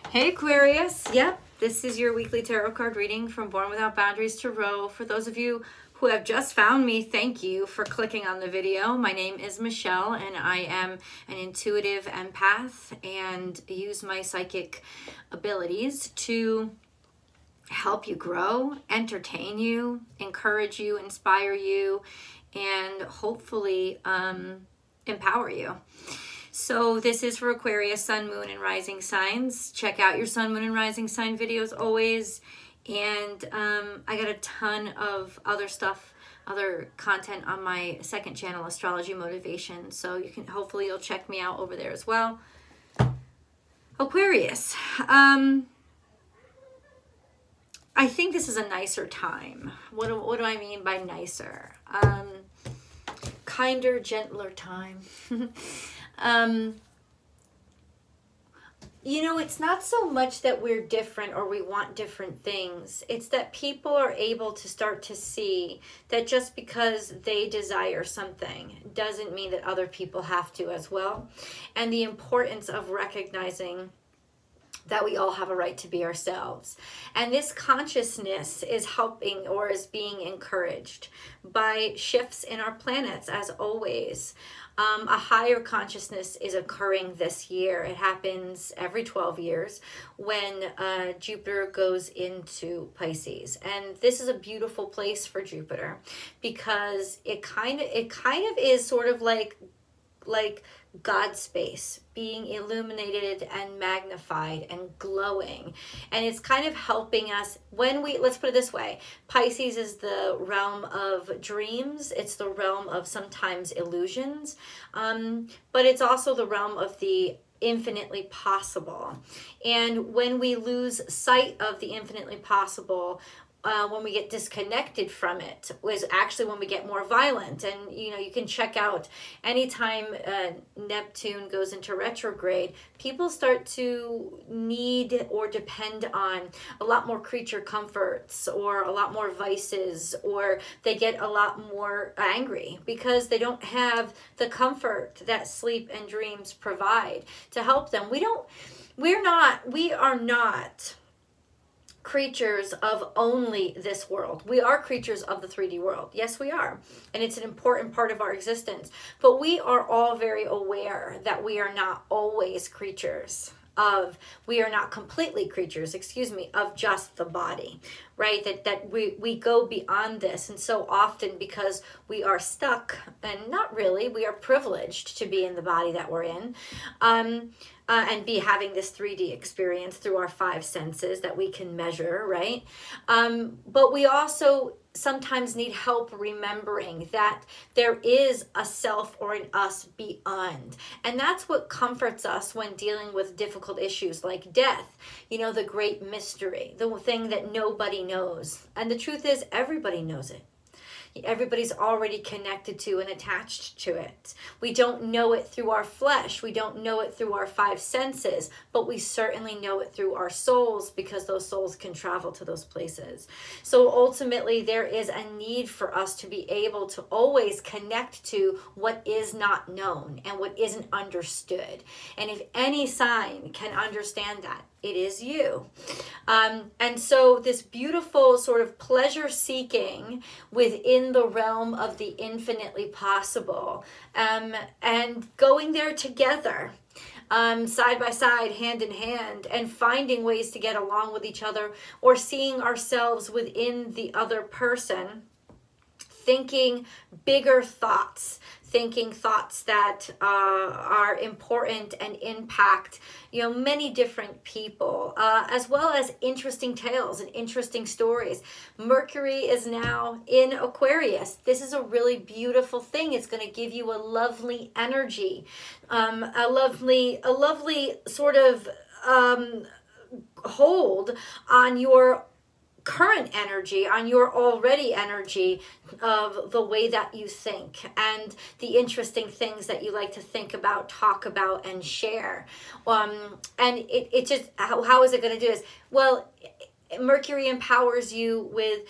Hey Aquarius, yep, this is your weekly tarot card reading from Born Without Boundaries Tarot. For those of you who have just found me, thank you for clicking on the video. My name is Michelle and I am an intuitive empath and use my psychic abilities to help you grow, entertain you, encourage you, inspire you, and hopefully empower you. So this is for Aquarius, Sun, Moon, and Rising signs. Check out your Sun, Moon, and Rising sign videos always. And I got a ton of other stuff, other content on my second channel, Astrology Motivation. So you can, hopefully you'll check me out over there as well. Aquarius, I think this is a nicer time. What do I mean by nicer? Kinder, gentler time. You know, it's not so much that we're different or we want different things. It's that people are able to start to see that just because they desire something doesn't mean that other people have to as well. And the importance of recognizing that we all have a right to be ourselves. And this consciousness is helping or is being encouraged by shifts in our planets, as always. A higher consciousness is occurring this year. It happens every 12 years when Jupiter goes into Pisces. And this is a beautiful place for Jupiter because it kind of is sort of like God's space being illuminated and magnified and glowing. And it's kind of helping us when we, let's put it this way, Pisces is the realm of dreams. It's the realm of sometimes illusions, but it's also the realm of the infinitely possible. And when we lose sight of the infinitely possible, when we get disconnected from it, was actually when we get more violent. And you know, you can check out anytime Neptune goes into retrograde, people start to need or depend on a lot more creature comforts or a lot more vices, or they get a lot more angry because they don't have the comfort that sleep and dreams provide to help them. We are not creatures of only this world. We are creatures of the 3D world. Yes, we are. And it's an important part of our existence. But we are all very aware that we are not always creatures of, we are not completely creatures, excuse me, of just the body, right? That we go beyond this. And so often because we are stuck, and not really, we are privileged to be in the body that we're in, and be having this 3D experience through our 5 senses that we can measure, right? But we also sometimes need help remembering that there is a self or an us beyond. And that's what comforts us when dealing with difficult issues like death, you know, the great mystery, the thing that nobody knows. And the truth is, everybody knows it. Everybody's already connected to and attached to it. We don't know it through our flesh. We don't know it through our 5 senses, but we certainly know it through our souls because those souls can travel to those places. So ultimately, there is a need for us to be able to always connect to what is not known and what isn't understood. And if any sign can understand that, it is you. And so this beautiful sort of pleasure seeking within the realm of the infinitely possible, and going there together, side by side, hand in hand, and finding ways to get along with each other, or seeing ourselves within the other person, thinking bigger thoughts, thinking thoughts that are important and impact, you know, many different people, as well as interesting tales and interesting stories. Mercury is now in Aquarius. This is a really beautiful thing. It's going to give you a lovely energy, a lovely sort of hold on your current energy, on your already energy of the way that you think and the interesting things that you like to think about, talk about, and share. And it just, how is it going to do this? Well, Mercury empowers you with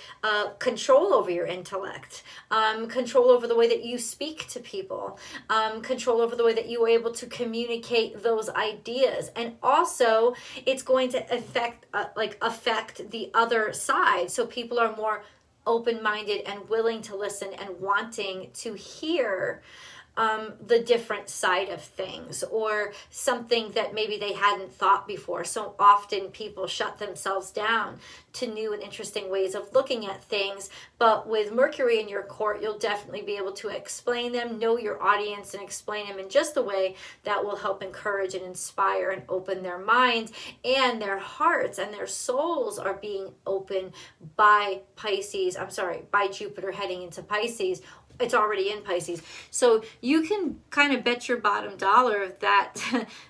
control over your intellect, control over the way that you speak to people, control over the way that you are able to communicate those ideas. And also it's going to affect the other side. So people are more open-minded and willing to listen and wanting to hear the different side of things, or something that maybe they hadn't thought before. So often people shut themselves down to new and interesting ways of looking at things. But with Mercury in your court, you'll definitely be able to explain them, know your audience, and explain them in just a way that will help encourage and inspire and open their minds, and their hearts and their souls are being opened by by Jupiter heading into Pisces. It's already in Pisces. So you can kind of bet your bottom dollar that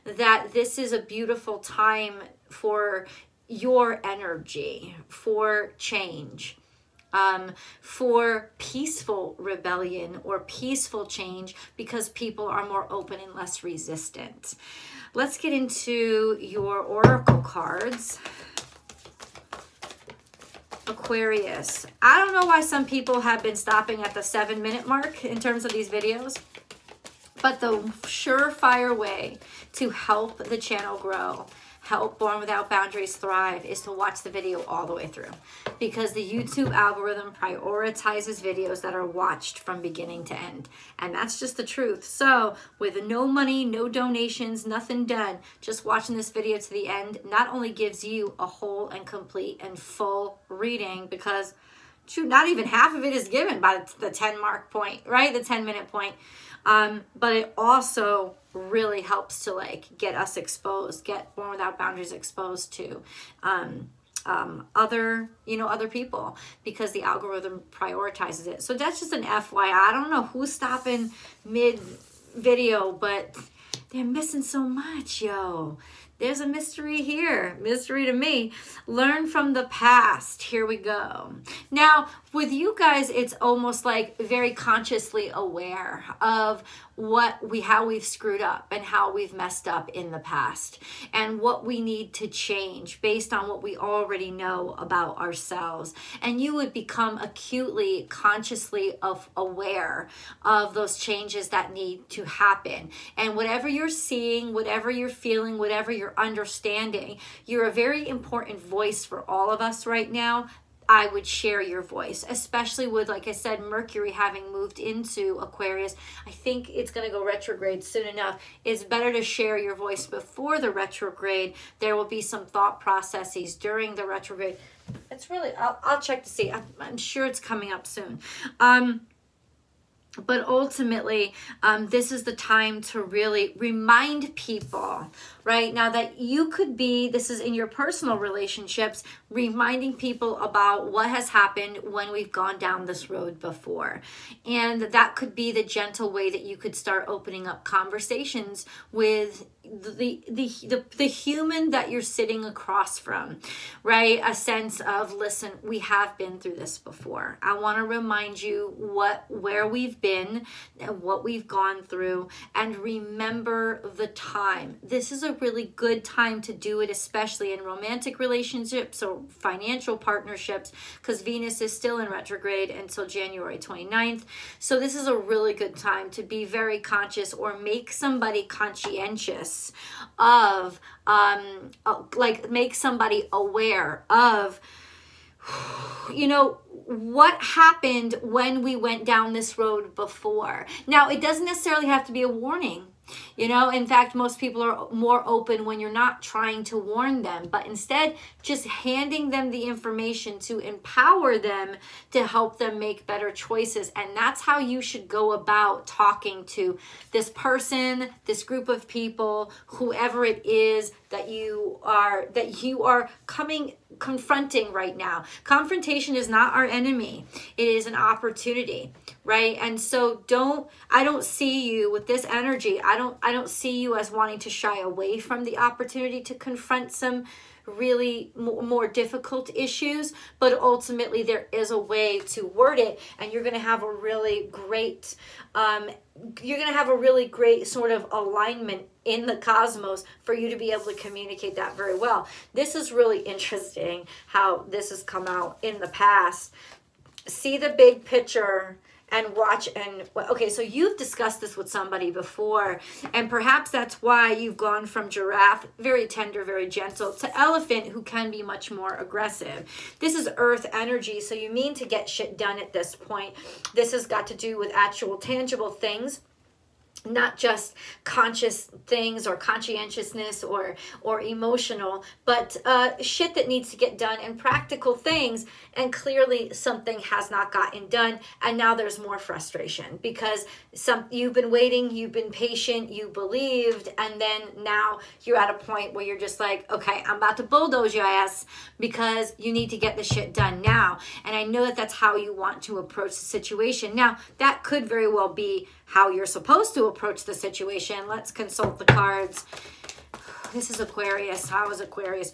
that this is a beautiful time for your energy, for change, for peaceful rebellion or peaceful change, because people are more open and less resistant. Let's get into your oracle cards. Aquarius. I don't know why some people have been stopping at the 7-minute mark in terms of these videos, but the surefire way to help the channel grow, help Born Without Boundaries thrive, is to watch the video all the way through, because the YouTube algorithm prioritizes videos that are watched from beginning to end. And that's just the truth. So with no money, no donations, nothing done, just watching this video to the end not only gives you a whole and complete and full reading, because shoot, not even half of it is given by the 10-mark point, right? The 10-minute point. But it also really helps to get us exposed, get Born Without Boundaries exposed to other people, because the algorithm prioritizes it. So that's just an FYI. I don't know who's stopping mid video, but they're missing so much, yo. There's a mystery here. Mystery to me. Learn from the past. Here we go. Now, with you guys, it's almost like very consciously aware of how we've screwed up and how we've messed up in the past, and what we need to change based on what we already know about ourselves. And you would become acutely, consciously aware of those changes that need to happen. And whatever you're seeing, whatever you're feeling, whatever you're understanding, you're a very important voice for all of us right now. I would share your voice, especially with, like I said, Mercury having moved into Aquarius. I think it's going to go retrograde soon enough. It's better to share your voice before the retrograde. There will be some thought processes during the retrograde. It's really, I'll check to see. I'm sure it's coming up soon. But ultimately, this is the time to really remind people, right? Now that you could be, this is in your personal relationships, reminding people about what has happened when we've gone down this road before. And that could be the gentle way that you could start opening up conversations with the human that you're sitting across from, right? A sense of, listen, we have been through this before. I want to remind you where we've been and what we've gone through, and remember the time. This is a really good time to do it, especially in romantic relationships or financial partnerships, because Venus is still in retrograde until January 29th. So this is a really good time to be very conscious, or make somebody conscientious of, make somebody aware of, what happened when we went down this road before. Now, it doesn't necessarily have to be a warning. In fact, most people are more open when you're not trying to warn them, but instead just handing them the information to empower them to help them make better choices. And that's how you should go about talking to this person, this group of people, whoever it is that you are confronting right now. Confrontation is not our enemy. It is an opportunity, right? And so I don't see you with this energy. I don't see you as wanting to shy away from the opportunity to confront some really more difficult issues, but ultimately there is a way to word it, and you're going to have a really great you're going to have a really great sort of alignment in the cosmos for you to be able to communicate that very well. This is really interesting how this has come out in the past. See the big picture and watch. And okay, so you've discussed this with somebody before, and perhaps that's why you've gone from giraffe, very tender, very gentle, to elephant, who can be much more aggressive. This is earth energy, so you mean to get shit done at this point. This has got to do with actual tangible things, not just conscious things or conscientiousness or emotional, but shit that needs to get done and practical things. And clearly something has not gotten done, and now there's more frustration because you've been waiting, you've been patient, you believed, and then now you're at a point where you're just like, okay, I'm about to bulldoze your ass because you need to get the shit done now. And I know that that's how you want to approach the situation. Now, that could very well be how you're supposed to approach the situation. Let's consult the cards. This is Aquarius. How is Aquarius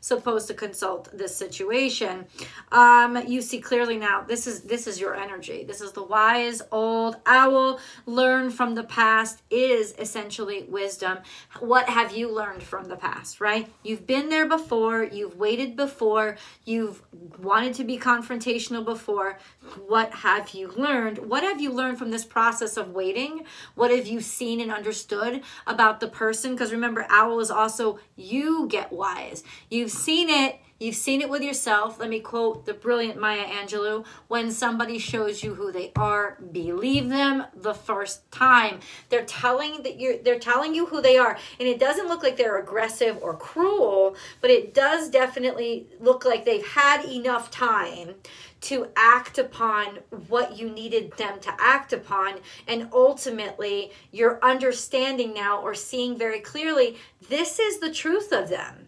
supposed to consult this situation? You see clearly now, this is your energy. This is the wise old owl. Learn from the past is essentially wisdom. What have you learned from the past, right? You've been there before. You've waited before. You've wanted to be confrontational before. What have you learned? What have you learned from this process of waiting? What have you seen and understood about the person? Because remember, owl is also, you get wise. You've seen it. You've seen it with yourself. Let me quote the brilliant Maya Angelou. When somebody shows you who they are, believe them the first time. They're telling you who they are. And it doesn't look like they're aggressive or cruel, but it does definitely look like they've had enough time to act upon what you needed them to act upon. And ultimately, you're understanding now or seeing very clearly, this is the truth of them.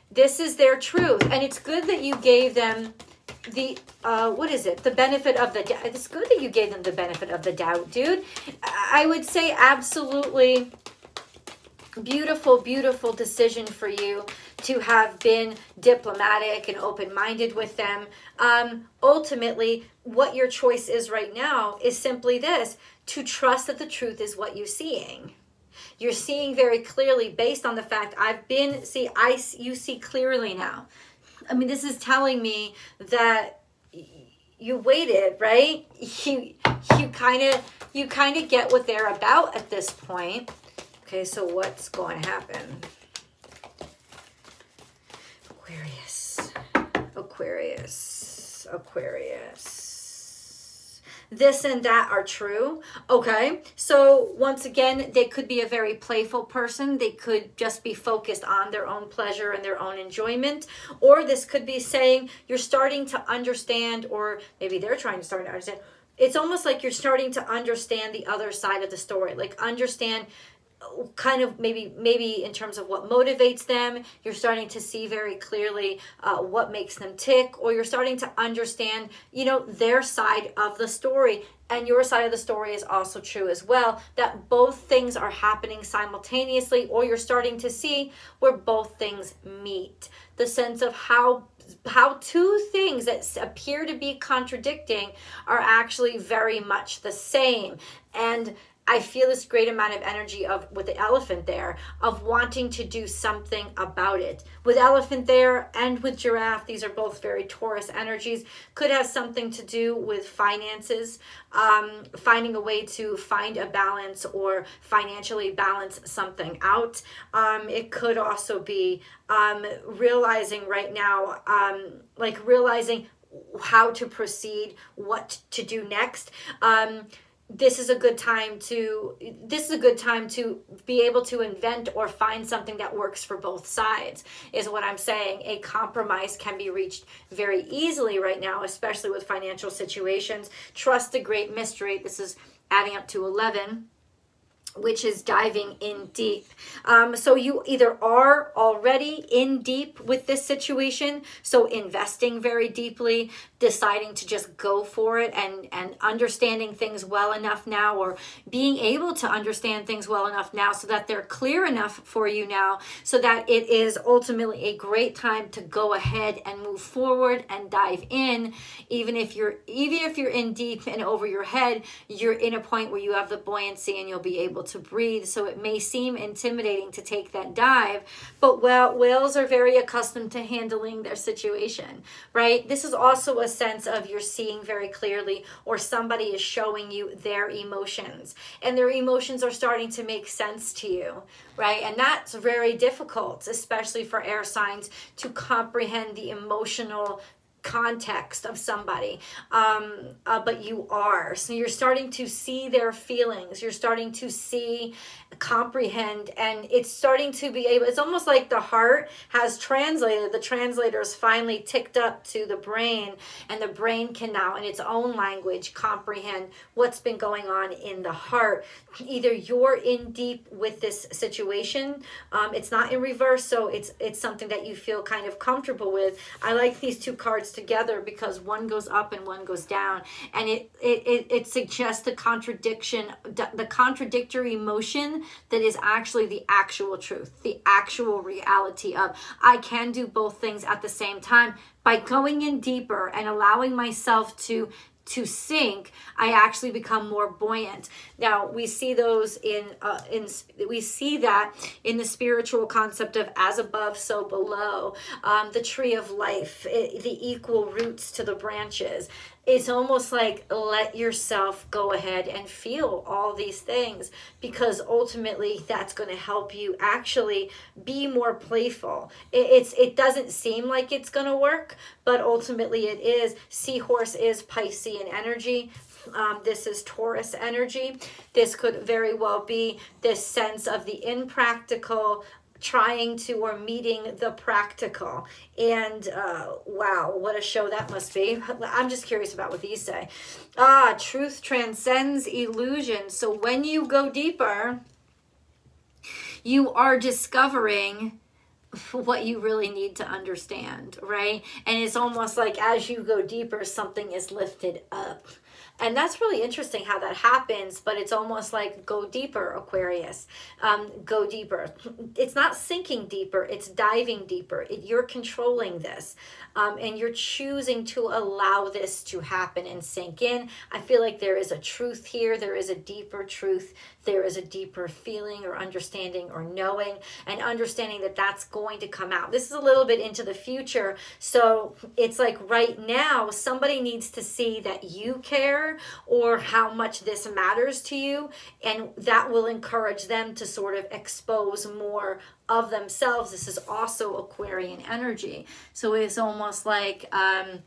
This is their truth. And it's good that you gave them the, the benefit of the doubt. It's good that you gave them the benefit of the doubt, dude. I would say absolutely beautiful, beautiful decision for you to have been diplomatic and open-minded with them. Ultimately, what your choice is right now is simply this, to trust that the truth is what you're seeing. You're seeing very clearly based on the fact you see clearly now. I mean, this is telling me that you waited, right? You kind of get what they're about at this point. Okay, so what's going to happen? Aquarius. This and that are true. Okay, so once again, they could be a very playful person. They could just be focused on their own pleasure and their own enjoyment. Or this could be saying you're starting to understand, or maybe they're trying to start to understand. It's almost like you're starting to understand the other side of the story. Like understand kind of maybe in terms of what motivates them. You're starting to see very clearly what makes them tick, or you're starting to understand, their side of the story. And your side of the story is also true as well, that both things are happening simultaneously, or you're starting to see where both things meet. The sense of how two things that appear to be contradicting are actually very much the same. And I feel this great amount of energy with the elephant there, of wanting to do something about it. With elephant there and with giraffe, these are both very Taurus energies, could have something to do with finances, finding a way to find a balance or financially balance something out. It could also be realizing right now, realizing how to proceed, what to do next. This is a good time to be able to invent or find something that works for both sides, is what I'm saying. A compromise can be reached very easily right now, especially with financial situations. Trust the great mystery. This is adding up to 11. which is diving in deep. So you either are already in deep with this situation, so investing very deeply, deciding to just go for it and understanding things well enough now, or being able to understand things well enough now so that they're clear enough for you now, so that it is ultimately a great time to go ahead and move forward and dive in. Even if you're in deep and over your head, you're in a point where you have the buoyancy and you'll be able to breathe. So it may seem intimidating to take that dive, but whales are very accustomed to handling their situation, right? This is also a sense of you're seeing very clearly, or somebody is showing you their emotions, and their emotions are starting to make sense to you, right? And that's very difficult, especially for air signs, to comprehend the emotional context of somebody, but you are. So you're starting to see their feelings, you're starting to see, comprehend, and it's starting to be able, it's almost like the heart has translated, the translators finally ticked up to the brain, and the brain can now in its own language comprehend what's been going on in the heart. Either you're in deep with this situation, it's not in reverse, so it's something that you feel kind of comfortable with. I like these two cards together because one goes up and one goes down, and it suggests the contradiction, the contradictory emotion that is actually the actual truth, the actual reality of I can do both things at the same time. By going in deeper and allowing myself to sink, I actually become more buoyant. Now we see those we see that in the spiritual concept of as above, so below, the tree of life, the equal roots to the branches. It's almost like let yourself go ahead and feel all these things, because ultimately that's going to help you actually be more playful. It doesn't seem like it's going to work, but ultimately it is. Seahorse is Piscean energy. This is Taurus energy. This could very well be this sense of the impractical, trying to or meeting the practical. And wow, what a show that must be. I'm just curious about what these say. Truth transcends illusion. So when you go deeper, you are discovering what you really need to understand, right? And it's almost like as you go deeper, something is lifted up. And that's really interesting how that happens, but it's almost like go deeper, Aquarius. Go deeper. It's not sinking deeper, it's diving deeper. You're controlling this, and you're choosing to allow this to happen and sink in. I feel like there is a truth here. There is a deeper truth. There is a deeper feeling or understanding or knowing, and understanding that that's going to come out. This is a little bit into the future. So it's like right now, somebody needs to see that you care, or how much this matters to you, and that will encourage them to sort of expose more of themselves. This is also Aquarian energy, so it's almost like the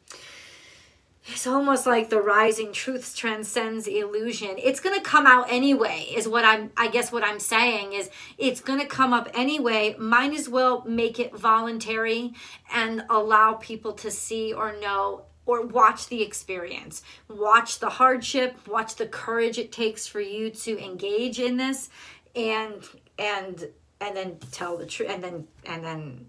rising truth transcends illusion. It's going to come out anyway, is what I guess what I'm saying is it's going to come up anyway. Might as well make it voluntary and allow people to see or know, or watch the experience, watch the hardship, watch the courage it takes for you to engage in this, and then tell the truth, and then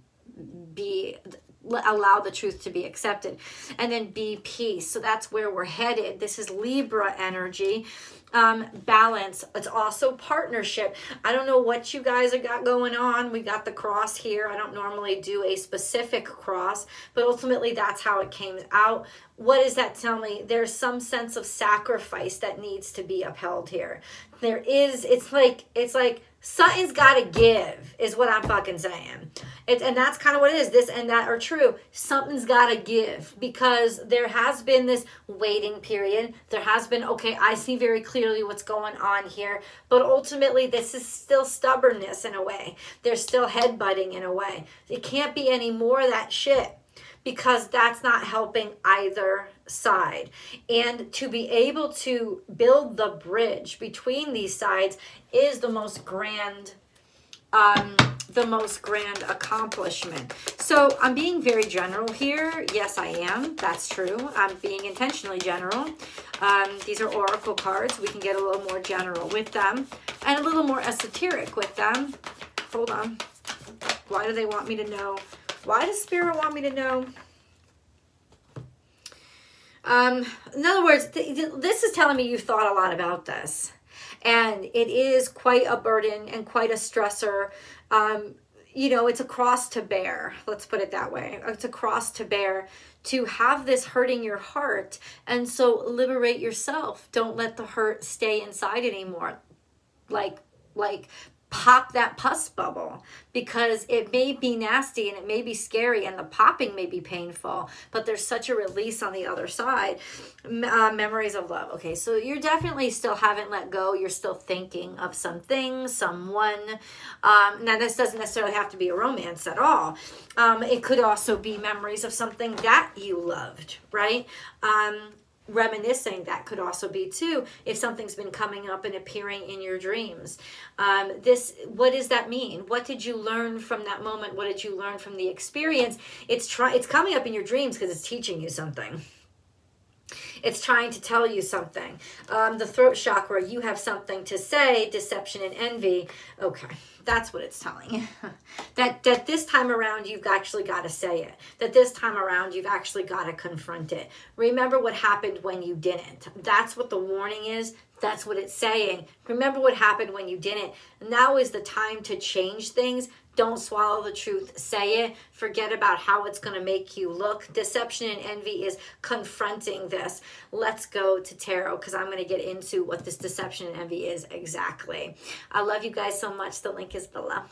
allow the truth to be accepted, and then be peace. So that's where we're headed. This is Libra energy. Balance. It's also partnership. I don't know what you guys have got going on. We got the cross here. I don't normally do a specific cross, but ultimately that's how it came out. What does that tell me? There's some sense of sacrifice that needs to be upheld here. There is, it's like something's got to give, is what I'm fucking saying. And that's kind of what it is. This and that are true. Something's got to give, because there has been this waiting period. There has been, okay, I see very clearly what's going on here. But ultimately, this is still stubbornness in a way. There's still headbutting in a way. It can't be any more of that shit, because that's not helping either side. And to be able to build the bridge between these sides is the most grand the most grand accomplishment. So I'm being very general here. Yes, I am. That's true. I'm being intentionally general. These are oracle cards. We can get a little more general with them and a little more esoteric with them. Hold on. Why do they want me to know? Why does Spirit want me to know? In other words, this is telling me you thought a lot about this. And it is quite a burden and quite a stressor. You know, it's a cross to bear. Let's put it that way. It's a cross to bear to have this hurting your heart. And so liberate yourself. Don't let the hurt stay inside anymore. Like pop that pus bubble, because it may be nasty and it may be scary and the popping may be painful, but there's such a release on the other side. Memories of love. Okay, so you're definitely still haven't let go. You're still thinking of something, someone. Now, this doesn't necessarily have to be a romance at all. It could also be memories of something that you loved, right? Reminiscing, that could also be too, if something's been coming up and appearing in your dreams. What does that mean? What did you learn from that moment? What did you learn from the experience? It's coming up in your dreams because it's teaching you something. It's trying to tell you something. The throat chakra, you have something to say. Deception and envy. Okay, that's what it's telling you. that this time around, you've actually got to say it. That this time around, you've actually got to confront it. Remember what happened when you didn't. That's what the warning is. That's what it's saying. Remember what happened when you didn't. Now is the time to change things. Don't swallow the truth. Say it. Forget about how it's going to make you look. Deception and envy is confronting this. Let's go to tarot, because I'm going to get into what this deception and envy is exactly. I love you guys so much. The link is below.